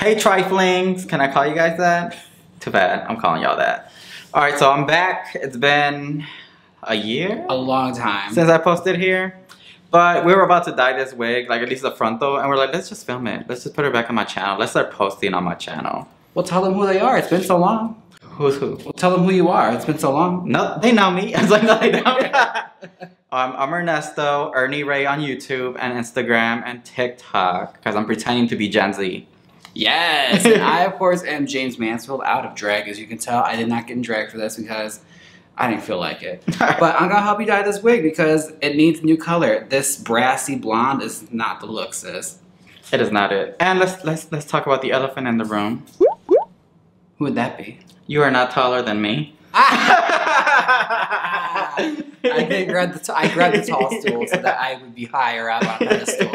Hey triflings, can I call you guys that? Too bad, I'm calling y'all that. Alright, so I'm back. It's been a year? A long time. Since I posted here. But we were about to dye this wig, like at least the front though, and we're like, let's just film it. Let's just put it back on my channel. Let's start posting on my channel. Well, tell them who they are. It's been so long. Who's who? Well, tell them who you are. It's been so long. No, they know me. I was like, no, they don't. I'm Ernesto, Ernie Ray on YouTube and Instagram and TikTok, because I'm pretending to be Gen Z. Yes, and I, of course, am Jaymes Mansfield, out of drag, as you can tell. I did not get in drag for this because I didn't feel like it. But I'm gonna help you dye this wig because it needs a new color. This brassy blonde is not the look, sis. It is not it. And let's talk about the elephant in the room. Who would that be? You are not taller than me. I grabbed the tall stool so that I would be higher up on that stool.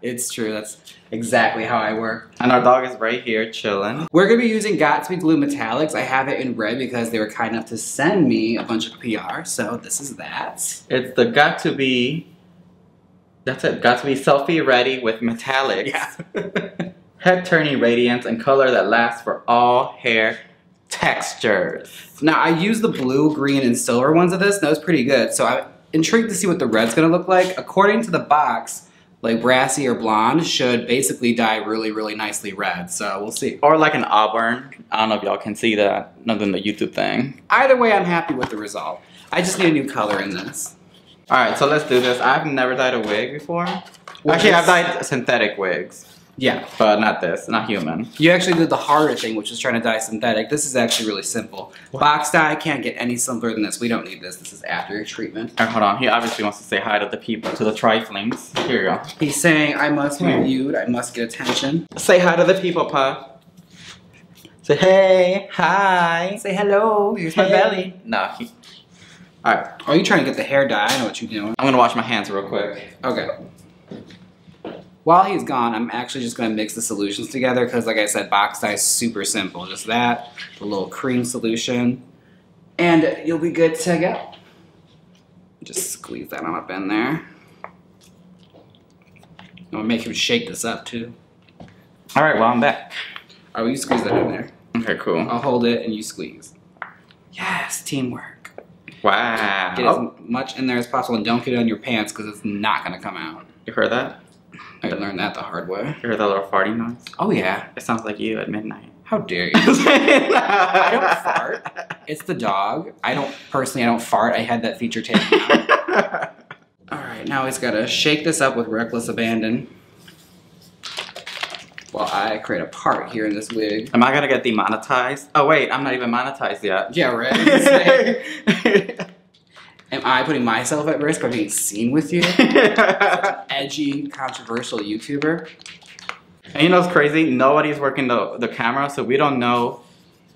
It's true. That's exactly how I work. And our dog is right here chilling. We're going to be using Got2b Metallics. I have it in red because they were kind enough to send me a bunch of PR. So this is that. It's the Got2b. That's it. Got2b Selfie Ready with Metallics. Yeah. Head turning radiance and color that lasts for all hair textures. Now I used the blue, green, and silver ones of this. And that was pretty good. So I'm intrigued to see what the red's going to look like. According to the box, like brassy or blonde should basically dye really, really nicely red. So we'll see. Or like an auburn. I don't know if y'all can see that. Not in the YouTube thing. Either way, I'm happy with the result. I just need a new color in this. Alright, so let's do this. I've never dyed a wig before. Actually, I've dyed synthetic wigs. Yeah. But not this, not human. You actually did the harder thing, which is trying to dye synthetic. This is actually really simple. What? Box dye can't get any simpler than this. We don't need this. This is after your treatment. Alright, hold on. He obviously wants to say hi to the people, to the triflings. Here you go. He's saying, I must be viewed. I must get attention. Say hi to the people, Puff. Say hey, hi. Say hello. Here's my belly. No. Alright. Oh, you trying to get the hair dye? I know what you're doing. I'm gonna wash my hands real quick. Okay. While he's gone, I'm actually just going to mix the solutions together because, like I said, box dye is super simple. Just that, a little cream solution, and you'll be good to go. Just squeeze that on up in there. I'm going to make him shake this up, too. Alright, well, I'm back. Oh, you squeeze that in there. Okay, cool. I'll hold it and you squeeze. Yes, teamwork. Wow. Get as much in there as possible and don't get it on your pants because it's not going to come out. You heard that? I learned that the hard way. You heard that little farting noise? Oh, yeah. It sounds like you at midnight. How dare you? I don't fart. It's the dog. I don't fart. I had that feature taken out. Alright, now he's got to shake this up with reckless abandon while I create a part here in this wig. Am I gonna get demonetized? Oh wait, I'm not even monetized yet. Yeah, right. Am I putting myself at risk by being seen with you? Such an edgy, controversial YouTuber. And you know what's crazy? Nobody's working the camera, so we don't know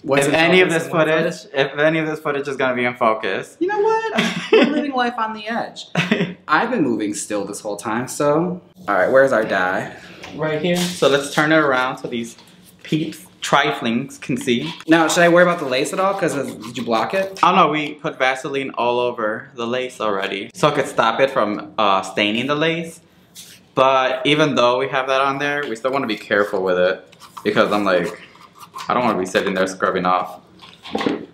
if any of this footage is gonna be in focus. You know what? We're living life on the edge. I've been moving still this whole time, so. Alright, where's our dye? Right here. So let's turn it around so these peeps, triflings, can see. Now, should I worry about the lace at all? Because did you block it? Oh no, we put Vaseline all over the lace already. So it could stop it from staining the lace. But even though we have that on there, we still want to be careful with it. Because I'm like, I don't want to be sitting there scrubbing off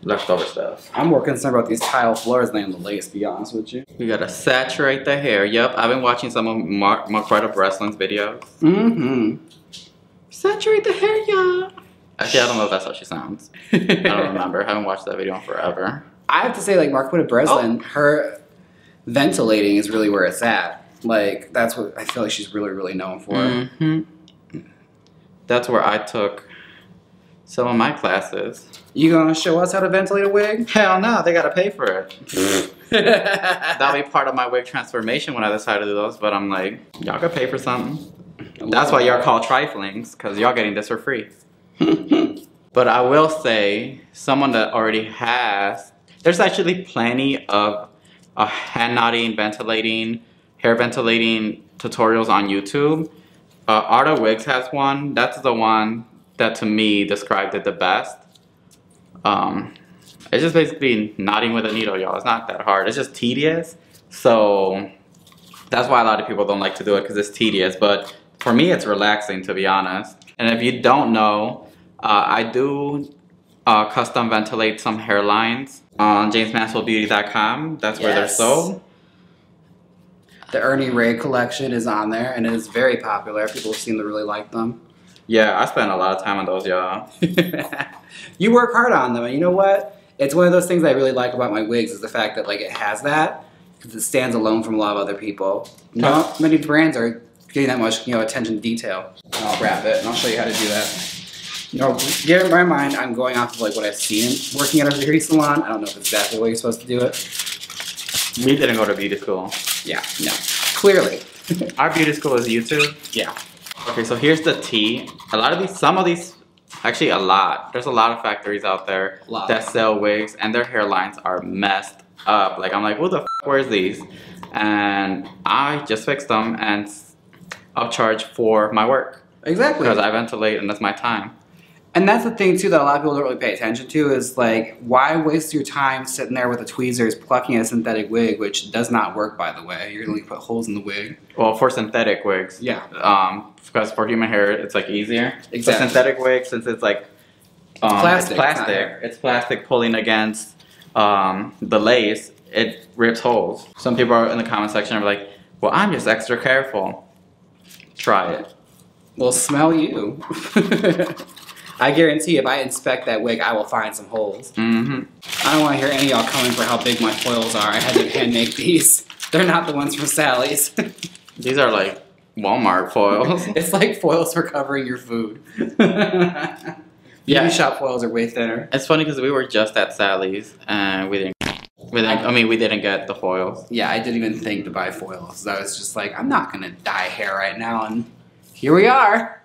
leftover stuff. I'm more concerned about these tile floors than the lace, to be honest with you. We gotta saturate the hair. Yep, I've been watching some of Mark Wrestling's videos. Mm-hmm. Saturate the hair, y'all. Actually, I don't know if that's how she sounds. I don't remember. I haven't watched that video in forever. I have to say, like, Mark Breslin, her ventilating is really where it's at. Like, that's what I feel like she's really, really known for. Mm-hmm. That's where I took some of my classes. You gonna show us how to ventilate a wig? Hell no, they gotta pay for it. That'll be part of my wig transformation when I decide to do those, but I'm like, y'all gotta pay for something. That's why y'all call triflings, because y'all getting this for free. But I will say, someone that already has, there's actually plenty of hand knotting, ventilating, hair ventilating tutorials on YouTube. Art of Wigs has one. That's the one that to me described it the best. It's just basically knotting with a needle, y'all. It's not that hard. It's just tedious. So that's why a lot of people don't like to do it, because it's tedious. But for me, it's relaxing, to be honest. And if you don't know, I do custom ventilate some hairlines on JaymeSmansfieldBeauty.com. That's where they're sold. The Ernie Ray collection is on there, and it is very popular. People seem to really like them. Yeah, I spend a lot of time on those, y'all. You work hard on them, and you know what? It's one of those things I really like about my wigs is the fact that like it has that, because it stands alone from a lot of other people. Not many brands are getting that much, attention to detail. I'll wrap it, and I'll show you how to do that. Get in my mind, I'm going off of like what I've seen working at a beauty salon. I don't know if it's exactly the way you're supposed to do it. We didn't go to beauty school. Yeah, no. Clearly. Our beauty school is YouTube. Yeah. Okay, so here's the tea. Some of these, actually a lot. There's a lot of factories out there that sell wigs and their hairlines are messed up. Like, I'm like, who the f wears these? And I just fixed them and upcharge for my work. Exactly. Because I ventilate and that's my time. And that's the thing too that a lot of people don't really pay attention to is like, why waste your time sitting there with the tweezers plucking a synthetic wig, which does not work, by the way. You're gonna put holes in the wig. Well, for synthetic wigs. Yeah. Because for human hair, it's like easier. Exactly. For synthetic wigs, since it's like plastic. It's plastic pulling against the lace. It rips holes. Some people are in the comment section are like, "Well, I'm just extra careful." Try it. Well, smell you. I guarantee if I inspect that wig, I will find some holes. Mm-hmm. I don't want to hear any of y'all coming for how big my foils are. I had to hand make these. They're not the ones from Sally's. These are like Walmart foils. It's like foils for covering your food. Beauty shop foils are way thinner. It's funny because we were just at Sally's and we didn't get the foils. Yeah, I didn't even think to buy foils. I was just like, I'm not gonna dye hair right now, and here we are.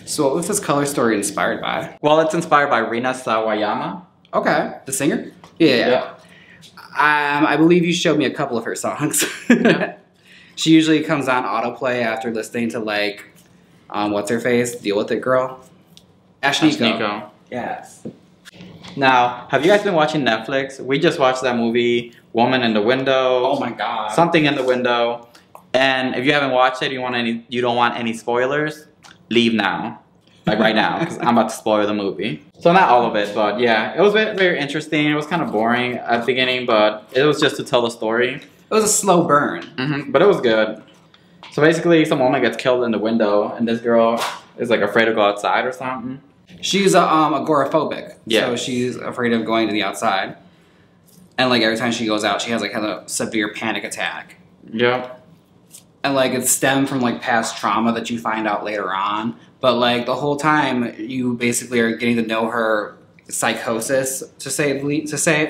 So what was this color story inspired by? Well, it's inspired by Rina Sawayama. Okay, the singer? Yeah. I believe you showed me a couple of her songs. Yeah. She usually comes on autoplay after listening to like, what's her face? Deal With It Girl? Ashnikko. Yes. Now, have you guys been watching Netflix? We just watched that movie, Woman in the Window. Oh my god. Something in the Window. And if you haven't watched it, you don't want any spoilers, leave now. Like right now, because I'm about to spoil the movie. So not all of it, but yeah, it was very, very interesting. It was kind of boring at the beginning, but it was just to tell the story. It was a slow burn. But it was good. So basically, some woman gets killed in the window, and this girl is like afraid to go outside or something. She's agoraphobic. Yeah. So she's afraid of going to the outside. And like every time she goes out, she has like kind of a severe panic attack. Yep. And like it's stemmed from like past trauma that you find out later on. But like the whole time you basically are getting to know her psychosis to say,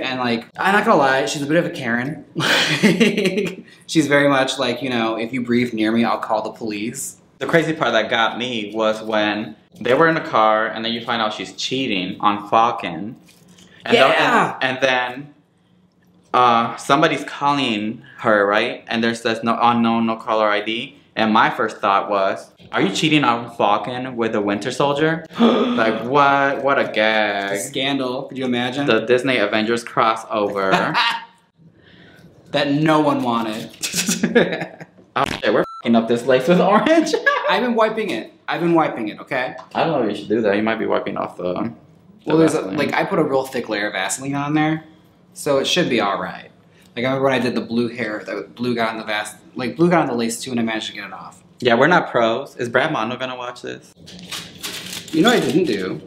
and like, I'm not gonna lie, she's a bit of a Karen. She's very much like, if you breathe near me, I'll call the police. The crazy part that got me was when they were in the car and then you find out she's cheating on Falcon. And and then somebody's calling her, right? And there's this no caller ID. And my first thought was, are you cheating on Falcon with the Winter Soldier? Like, what? What a gag. A scandal. Could you imagine? The Disney Avengers crossover. That no one wanted. Okay, we're f***ing up this lace with orange. I've been wiping it, okay? I don't know if you should do that. You might be wiping off the well, there's Vaseline. I put a real thick layer of Vaseline on there, so it should be all right. Like I remember when I did the blue hair, the blue got on the lace too, and I managed to get it off. Yeah, we're not pros. Is Brad Mondo gonna watch this? You know what I didn't do?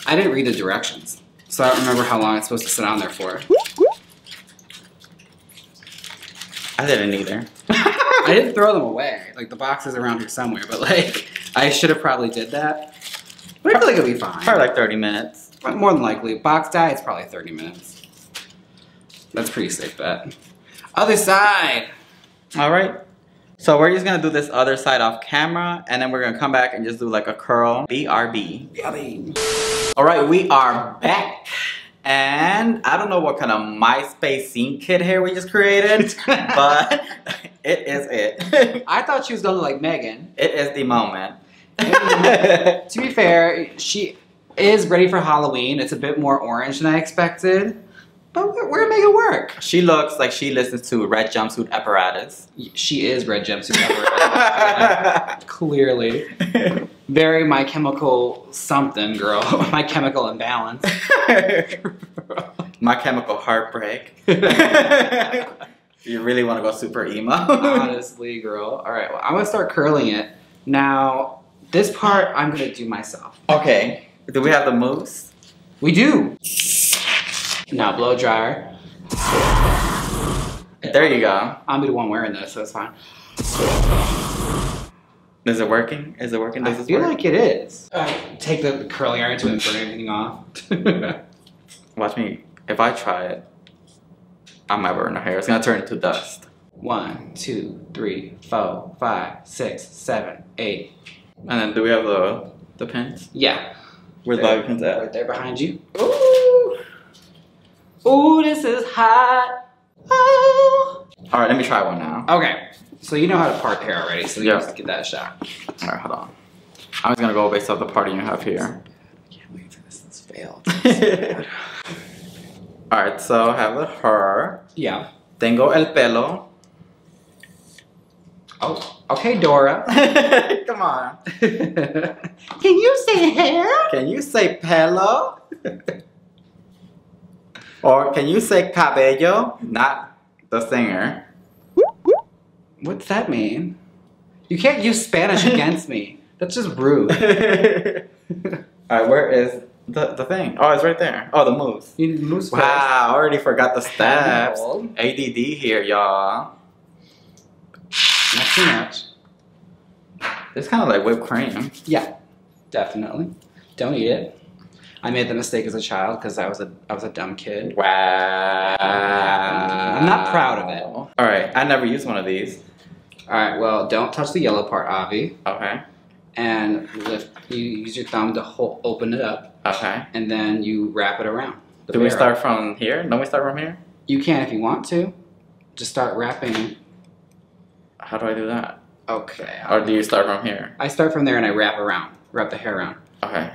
I didn't read the directions, so I don't remember how long it's supposed to sit on there for. I didn't either. I didn't throw them away. Like the box is around here somewhere, but like I should have probably did that. But I feel like it'll be fine. Probably like 30 minutes. More than likely. Box dye, it's probably 30 minutes. That's a pretty safe bet. Other side. All right. So we're just gonna do this other side off camera, and then we're gonna come back and just do like a curl. BRB. All right, we are back. And I don't know what kind of MySpace scene kit hair we just created, but it is it. I thought she was gonna look like Megan. It is the moment. To be fair, she is ready for Halloween. It's a bit more orange than I expected, but we're gonna make it work. She looks like she listens to Red Jumpsuit Apparatus. She is Red Jumpsuit Apparatus. Clearly. Very My Chemical something, girl. My Chemical Imbalance. My Chemical Heartbreak. You really want to go super emo? Honestly, girl. All right, well, I'm gonna start curling it. Now, this part I'm gonna do myself. Okay. Do we have the mousse? We do. Now, blow dryer. There you go. I'm the one wearing this, so it's fine. Is it working? Is it working? Does I this feel work? like it is. Take the curling iron to it and burn everything off. Watch me. If I try it, I might burn her hair. It's gonna turn into dust. 1, 2, 3, 4, 5, 6, 7, 8. And then do we have the pins? Yeah. Where's the bobby pins at? Right there behind you. Ooh. Ooh, this is hot. Oh. All right, let me try one now. Okay. So you know how to part hair already, so you Yeah. just get that shot. All right, hold on. I'm just gonna go based off the party you have here. I can't wait for this. This failed. All right, so I have the hair. Yeah. Tengo el pelo. Oh, okay, Dora. Come on. Can you say hair? Can you say pelo? Or can you say cabello? Not the singer. What's that mean? You can't use Spanish against me. That's just rude. Alright, where is the thing? Oh, it's right there. Oh, the mousse. You need mousse Wow, I already forgot the steps. Handhold. ADD here, y'all. Not too much. It's kind of like whipped cream. Yeah, definitely. Don't eat it. I made the mistake as a child because I was a dumb kid. Wow. I'm not proud of it. Alright, I never used one of these. All right, well, don't touch the yellow part, Avi. Okay. And you use your thumb to open it up, Okay. and then you wrap it around. Do we start from here? Don't we start from here? You can if you want to. Just start wrapping. How do I do that? Okay. Or do you start from here? I start from there and I wrap the hair around. Okay.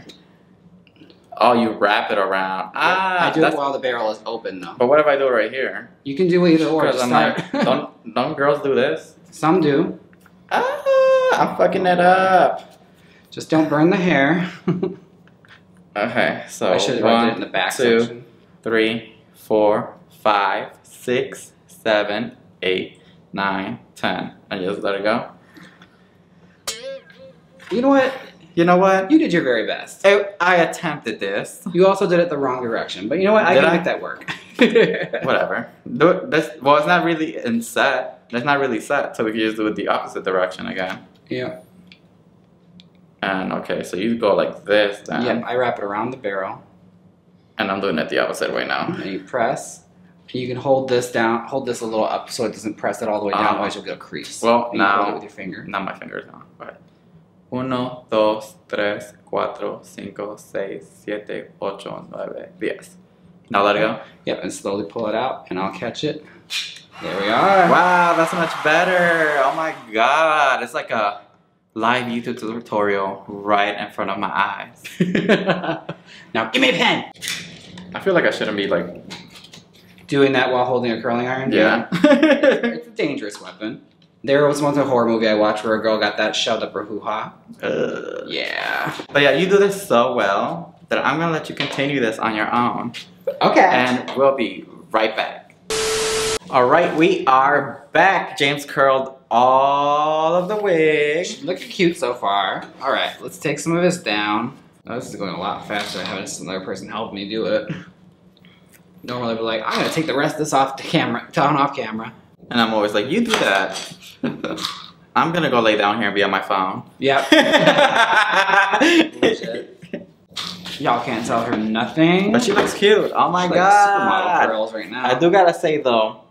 Oh, you wrap it around. Ah, I do it while the barrel is open, though. But what if I do it right here? You can do either or. Because I'm like, don't girls do this? Some do. Ah, I'm fucking it up. Just don't burn the hair. Okay, so I should have rubbed it in the back 2, section. 3, 4, 5, 6, 7, 8, 9, 10. And just let it go. You know what? You know what? You did your very best. I attempted this. You also did it the wrong direction, but you know what? I Did can I? make that work. Whatever. Well, it's not really in set. It's not really set, so we can just do it the opposite direction again. Yeah. And okay, so you go like this then. Yep, I wrap it around the barrel. And I'm doing it the opposite way now. And you press. You can hold this down, hold this a little up so it doesn't press it all the way down, otherwise you'll get a crease. Well, and you now, hold it with your finger. not my fingers now. But 1, 2, 3, 4, 5, 6, 7, 8, 9, 10. Now let it go. Yep, and slowly pull it out, and I'll catch it. There we are. Wow, that's much better. Oh my god. It's like a live YouTube tutorial right in front of my eyes. Now, give me a pen. I feel like I shouldn't be like... Doing that while holding a curling iron? Yeah. It's a dangerous weapon. There was once a horror movie I watched where a girl got that shoved up her hoo-ha. Yeah. But yeah, you do this so well that I'm gonna let you continue this on your own. Okay. And we'll be right back. Alright, we are back. James curled all of the wig. Looking cute so far. Alright, let's take some of this down. Oh, this is going a lot faster having another person help me do it. Normally I'd be like, I'm gonna take the rest of this off the camera, off camera. And I'm always like, you do that. I'm gonna go lay down here and be on my phone. Yep. Y'all can't tell her nothing. But she looks cute. Oh my She's god. like supermodel girls right now. I do gotta say though,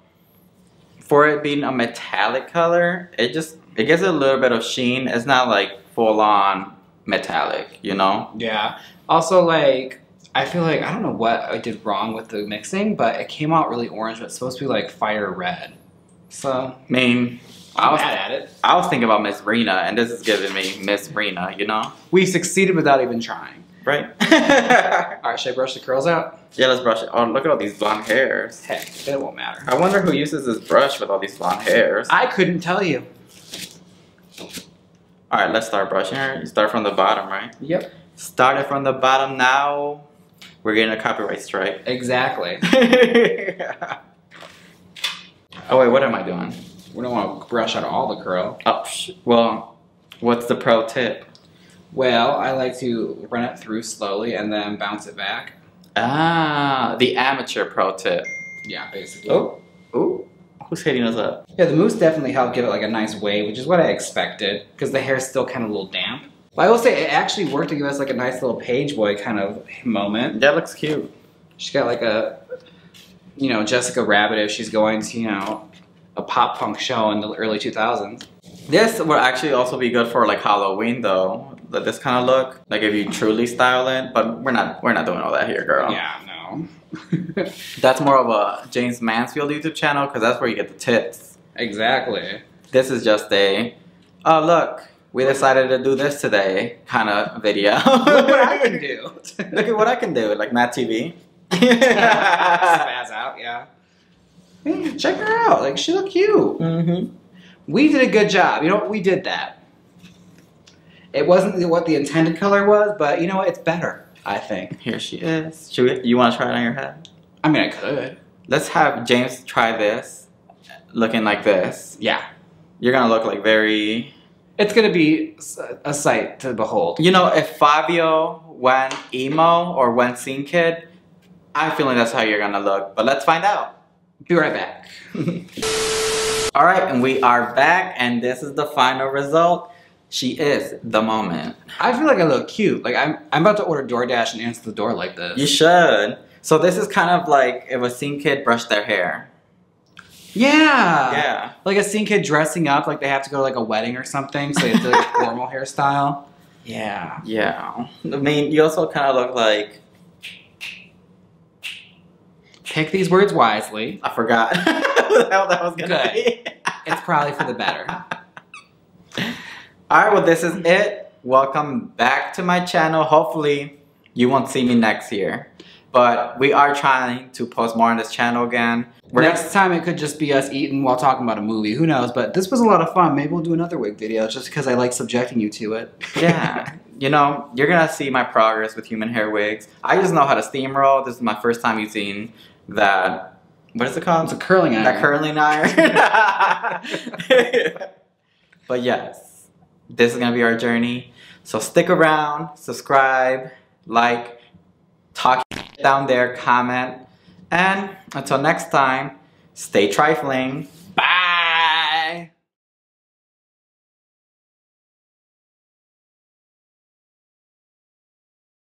for it being a metallic color, it gives it a little bit of sheen. It's not like full on metallic, you know? Yeah. Also, like, I feel like, I don't know what I did wrong with the mixing, but it came out really orange, but it's supposed to be like fire red. So, I mean, I'm bad at it. I was thinking about Miss Rena, and this is giving me Miss Rena, you know? We succeeded without even trying. Right? Alright, should I brush the curls out? Yeah, let's brush it. Oh, look at all these blonde hairs. Heck, it won't matter. I wonder who uses this brush with all these blonde hairs. I couldn't tell you. Alright, let's start brushing her. You start from the bottom, right? Yep. Started from the bottom now. We're getting a copyright strike. Exactly. Oh wait, what am I doing? We don't want to brush out all the curl. Oh, well, what's the pro tip? Well, I like to run it through slowly and then bounce it back. Ah, the amateur pro tip. Yeah, basically. Oh, ooh, who's hitting us up? Yeah, the mousse definitely helped give it like a nice wave, which is what I expected, because the hair's still kind of a little damp. But I will say it actually worked to give us like a nice little page boy kind of moment. That looks cute. She's got like a, you know, Jessica Rabbit if she's going to, you know, a pop punk show in the early 2000s. This would actually also be good for like Halloween though. This kind of look, like if you truly style it. But we're not doing all that here, girl. Yeah, no. That's more of a Jaymes Mansfield YouTube channel because that's where you get the tips. Exactly. This is just a, oh look, we decided to do this today kind of video. Look what I can do. Look at what I can do, like Matt TV. Spaz out, yeah. Hey, check her out. Like, she look cute. Mm-hmm. We did a good job. You know what? We did that. It wasn't what the intended color was, but you know what? It's better, I think. Here she is. You want to try it on your head? I mean, I could. Let's have James try this, looking like this. Yeah. You're gonna look like very... It's gonna be a sight to behold. You know, if Fabio went emo or went scene kid, I'm feeling that's how you're gonna look. But let's find out. Be right back. Alright, and we are back, and this is the final result. She is the moment. I feel like I look cute. Like, I'm about to order DoorDash and answer the door like this. You should. So this is kind of like if a scene kid brushed their hair. Yeah. Yeah. Like a scene kid dressing up like they have to go to like a wedding or something, so they have to like a formal hairstyle. Yeah. Yeah. I mean, you also kind of look like... Pick these words wisely. I forgot how that was gonna Good. be. It's probably for the better. Alright, well this is it. Welcome back to my channel. Hopefully you won't see me next year. But we are trying to post more on this channel again. Next time it could just be us eating while talking about a movie. Who knows? But this was a lot of fun. Maybe we'll do another wig video just because I like subjecting you to it. Yeah. You know, you're gonna see my progress with human hair wigs. I just know how to steamroll. This is my first time using that, what is it called? It's a curling iron. That curling iron. But yes, this is gonna be our journey. So stick around, subscribe, like, talk down there, comment, and until next time, stay trifling.